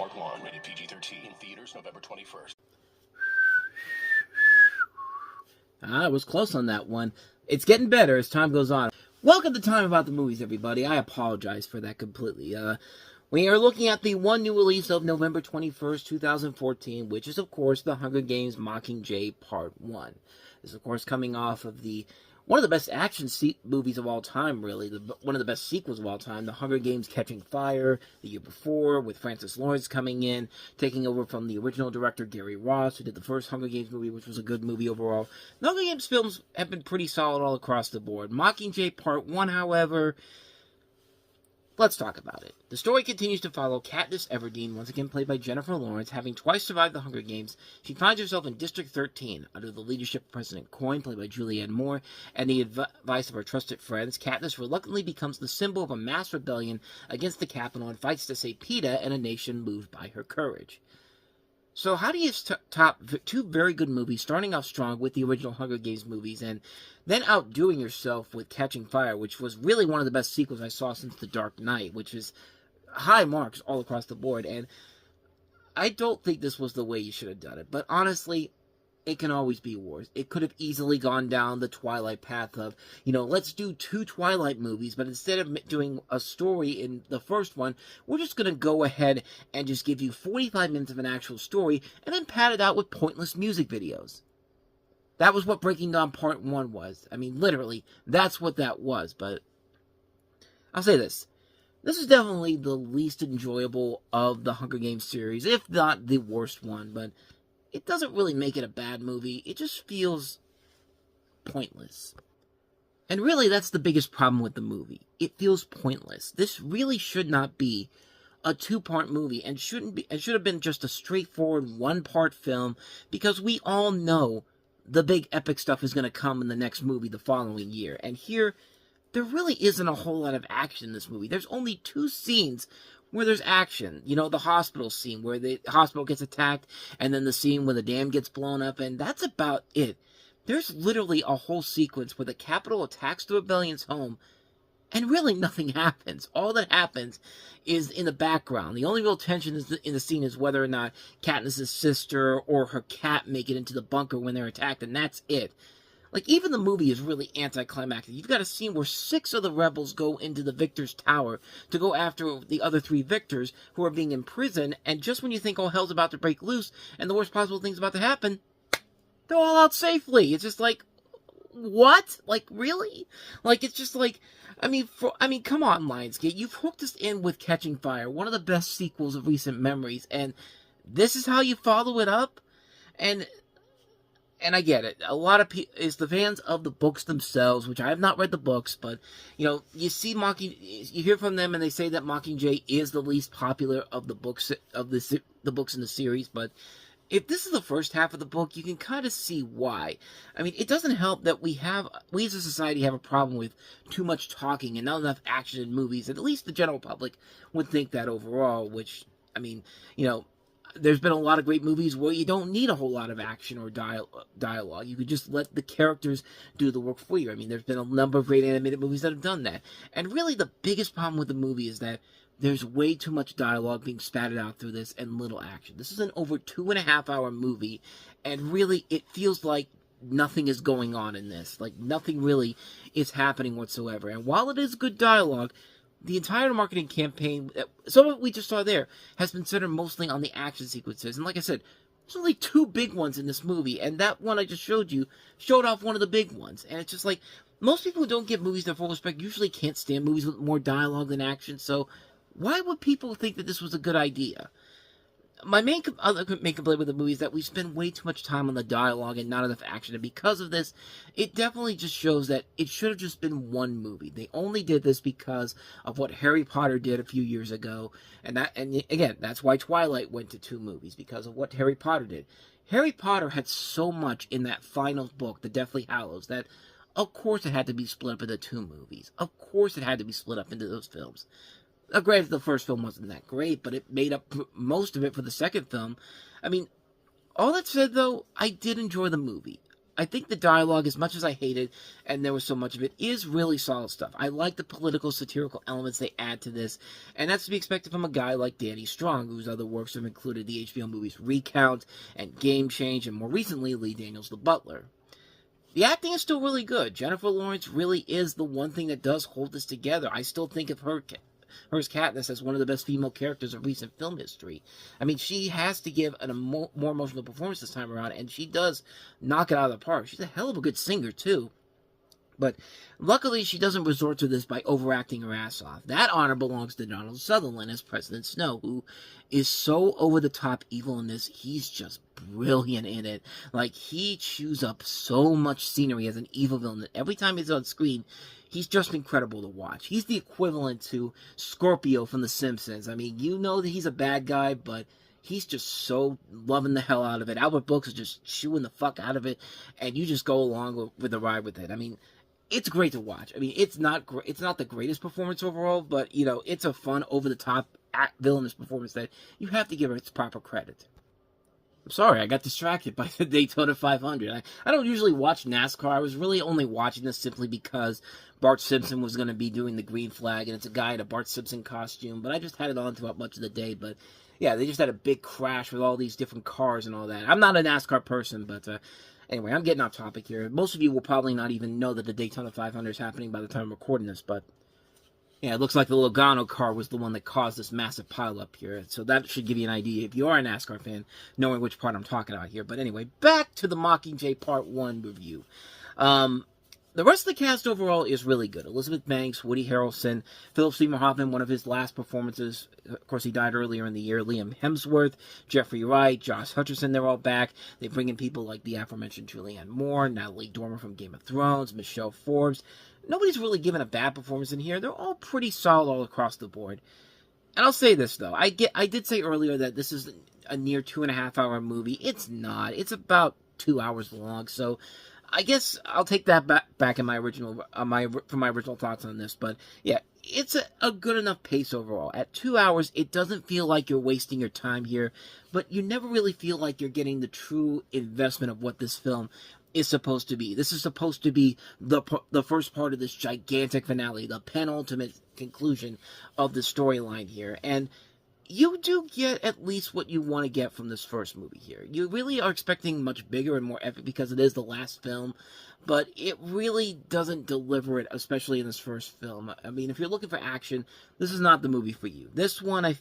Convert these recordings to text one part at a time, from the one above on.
Part 1, rated PG-13, theaters November 21st. I was close on that one. It's getting better as time goes on. Welcome to Time About the Movies, everybody. I apologize for that completely. We are looking at the one new release of November 21st, 2014, which is, of course, The Hunger Games Mockingjay Part 1. This is, of course, coming off of one of the best action movies of all time, really. One of the best sequels of all time, The Hunger Games Catching Fire, the year before, with Francis Lawrence coming in, taking over from the original director, Gary Ross, who did the first Hunger Games movie, which was a good movie overall. The Hunger Games films have been pretty solid all across the board. Mockingjay Part 1, however, let's talk about it. The story continues to follow Katniss Everdeen, once again played by Jennifer Lawrence. Having twice survived the Hunger Games, she finds herself in District 13 under the leadership of President Coin, played by Julianne Moore, and the advice of her trusted friends. Katniss reluctantly becomes the symbol of a mass rebellion against the Capitol and fights to save Peeta and a nation moved by her courage. So how do you top two very good movies, starting off strong with the original Hunger Games movies, and then outdoing yourself with Catching Fire, which was really one of the best sequels I saw since The Dark Knight, which is high marks all across the board, and I don't think this was the way you should have done it, but honestly, it can always be worse. It could have easily gone down the Twilight path of, let's do two Twilight movies, but instead of doing a story in the first one, we're just going to go ahead and just give you 45 minutes of an actual story, and then pad it out with pointless music videos. That was what Breaking Dawn Part 1 was. I mean, literally, that's what that was, but I'll say this. This is definitely the least enjoyable of the Hunger Games series, if not the worst one, but it doesn't really make it a bad movie. It just feels pointless. And really, that's the biggest problem with the movie. It feels pointless. This really should not be a two-part movie, and it should have been just a straightforward one-part film, because we all know the big epic stuff is going to come in the next movie the following year. And here, there really isn't a whole lot of action in this movie. There's only two scenes where there's action. The hospital scene where the hospital gets attacked, and then the scene where the dam gets blown up, and that's about it. There's literally a whole sequence where the Capitol attacks the rebellion's home, and really nothing happens. All that happens is in the background. The only real tension in the scene is whether or not Katniss' sister or her cat make it into the bunker when they're attacked, and that's it. Even the movie is really anticlimactic. You've got a scene where 6 of the rebels go into the Victor's Tower to go after the other 3 Victors who are being imprisoned, and just when you think all hell's about to break loose and the worst possible thing's about to happen, they're all out safely. It's just what? Really? It's just come on, Lionsgate. You've hooked us in with Catching Fire, one of the best sequels of recent memories, and this is how you follow it up? And I get it. A lot of people, it's the fans of the books themselves, which I have not read the books, but, you see you hear from them and they say that Mockingjay is the least popular of the books, the books in the series, but if this is the first half of the book, you can kind of see why. I mean, it doesn't help that we as a society have a problem with too much talking and not enough action in movies, and at least the general public would think that overall, which, there's been a lot of great movies where you don't need a whole lot of action or dialogue. You could just let the characters do the work for you. There's been a number of great animated movies that have done that. And really the biggest problem with the movie is that there's way too much dialogue being spattered out through this and little action. This is an over 2.5-hour movie, and really it feels like nothing is going on in this. Nothing really is happening whatsoever. And while it is good dialogue, the entire marketing campaign, some of what we just saw there, has been centered mostly on the action sequences. And like I said, there's only 2 big ones in this movie, and that one I just showed you showed off one of the big ones. And it's just most people who don't give movies their full respect usually can't stand movies with more dialogue than action, so why would people think that this was a good idea? My main complaint with the movie is that we spend way too much time on the dialogue and not enough action, and because of this, it definitely just shows that it should have just been one movie. They only did this because of what Harry Potter did a few years ago, and again, that's why Twilight went to 2 movies, because of what Harry Potter did. Harry Potter had so much in that final book, The Deathly Hallows, that of course it had to be split up into 2 movies. Of course it had to be split up into those films. Granted, the first film wasn't that great, but it made up most of it for the second film. All that said, though, I did enjoy the movie. I think the dialogue, as much as I hate it, and there was so much of it, is really solid stuff. I like the political, satirical elements they add to this, and that's to be expected from a guy like Danny Strong, whose other works have included the HBO movies Recount and Game Change, and more recently, Lee Daniels' The Butler. The acting is still really good. Jennifer Lawrence really is the one thing that does hold this together. I still think of her as Katniss as one of the best female characters of recent film history. I mean, she has to give a more emotional performance this time around, and she does knock it out of the park. She's a hell of a good singer, too. But luckily, she doesn't resort to this by overacting her ass off. That honor belongs to Donald Sutherland as President Snow, who is so over-the-top evil in this. He's just brilliant in it. Like, he chews up so much scenery as an evil villain that every time he's on screen, he's just incredible to watch. He's the equivalent to Scorpio from The Simpsons. I mean, you know that he's a bad guy, but he's just so loving the hell out of it. Albert Brooks is just chewing the fuck out of it, and you just go along with the ride with it. I mean, it's great to watch. I mean, it's not the greatest performance overall, but, you know, it's a fun, over-the-top, villainous performance that you have to give it its proper credit. I'm sorry, I got distracted by the Daytona 500. I don't usually watch NASCAR. I was really only watching this simply because Bart Simpson was going to be doing the green flag, and it's a guy in a Bart Simpson costume, but I just had it on throughout much of the day. But yeah, they just had a big crash with all these different cars and all that. I'm not a NASCAR person, but anyway, I'm getting off topic here. Most of you will probably not even know that the Daytona 500 is happening by the time I'm recording this, but yeah, it looks like the Logano car was the one that caused this massive pileup here. So that should give you an idea, if you are a NASCAR fan, knowing which part I'm talking about here. But anyway, back to the Mockingjay Part 1 review. The rest of the cast overall is really good. Elizabeth Banks, Woody Harrelson, Philip Seymour Hoffman, one of his last performances. Of course, he died earlier in the year. Liam Hemsworth, Jeffrey Wright, Josh Hutcherson, they're all back. They bring in people like the aforementioned Julianne Moore, Natalie Dormer from Game of Thrones, Michelle Forbes. Nobody's really given a bad performance in here. They're all pretty solid all across the board. And I'll say this, though. I did say earlier that this is a near 2.5-hour movie. It's not. It's about 2 hours long, so I guess I'll take that back in my original from my original thoughts on this. But yeah, it's a good enough pace overall. At 2 hours, it doesn't feel like you're wasting your time here, but you never really feel like you're getting the true investment of what this film is supposed to be. This is supposed to be the first part of this gigantic finale, the penultimate conclusion of the storyline here, and you do get at least what you want to get from this first movie here. You really are expecting much bigger and more epic because it is the last film, but it really doesn't deliver it, especially in this first film. I mean, if you're looking for action, this is not the movie for you. This one, I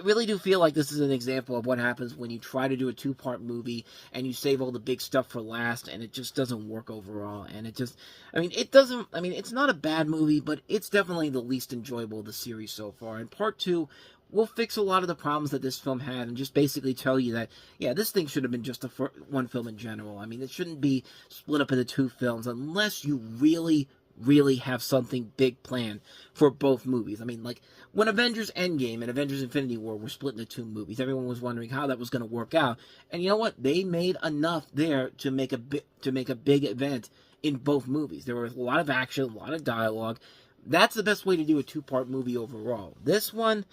really do feel like this is an example of what happens when you try to do a two-part movie and you save all the big stuff for last, and it just doesn't work overall. And it's not a bad movie, but it's definitely the least enjoyable of the series so far. And part two will fix a lot of the problems that this film had and just basically tell you that, yeah, this thing should have been just one film in general. I mean, it shouldn't be split up into two films unless you really have something big planned for both movies. I mean, like, when Avengers Endgame and Avengers Infinity War were split into two movies, everyone was wondering how that was going to work out. And you know what? They made enough there to make a big event in both movies. There was a lot of action, a lot of dialogue. That's the best way to do a two-part movie overall. This one,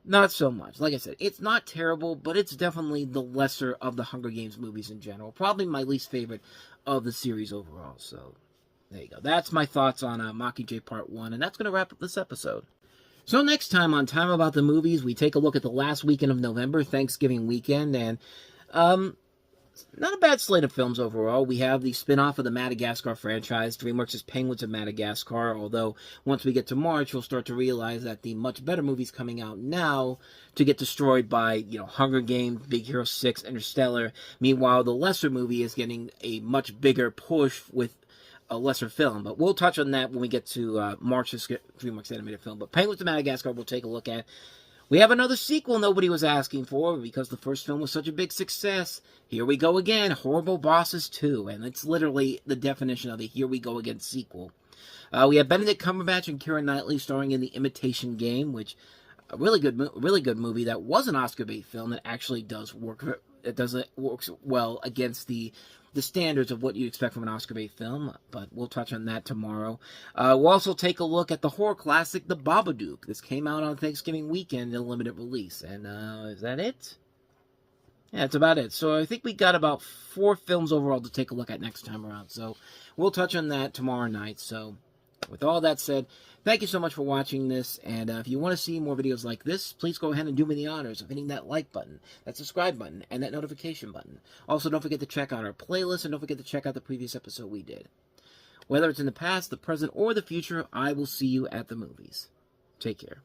not so much. Like I said, it's not terrible, but it's definitely the lesser of the Hunger Games movies in general. Probably my least favorite of the series overall. So there you go. That's my thoughts on Mockingjay Part 1, and that's going to wrap up this episode. So next time on Time About the Movies, we take a look at the last weekend of November, Thanksgiving weekend, and not a bad slate of films overall. We have the spin-off of the Madagascar franchise, DreamWorks' Penguins of Madagascar, although once we get to March, you'll start to realize that the much better movies coming out now to get destroyed by, Hunger Games, Big Hero 6, Interstellar. Meanwhile, the lesser movie is getting a much bigger push with a lesser film, but we'll touch on that when we get to March's DreamWorks animated film. But Penguins of Madagascar we'll take a look at. We have another sequel nobody was asking for because the first film was such a big success. Here we go again, Horrible Bosses 2, and it's literally the definition of the Here We Go Again sequel. We have Benedict Cumberbatch and Keira Knightley starring in The Imitation Game, which a really good movie that was an Oscar bait film that actually does work. It works well against the standards of what you expect from an Oscar bait film, but we'll touch on that tomorrow. We'll also take a look at the horror classic The Babadook. This came out on Thanksgiving weekend in a limited release, and is that it? Yeah, that's about it. So I think we got about 4 films overall to take a look at next time around. So we'll touch on that tomorrow night. So with all that said, thank you so much for watching this. And if you want to see more videos like this, please go ahead and do me the honors of hitting that like button, that subscribe button, and that notification button. Also, don't forget to check out our playlist, and don't forget to check out the previous episode we did. Whether it's in the past, the present, or the future, I will see you at the movies. Take care.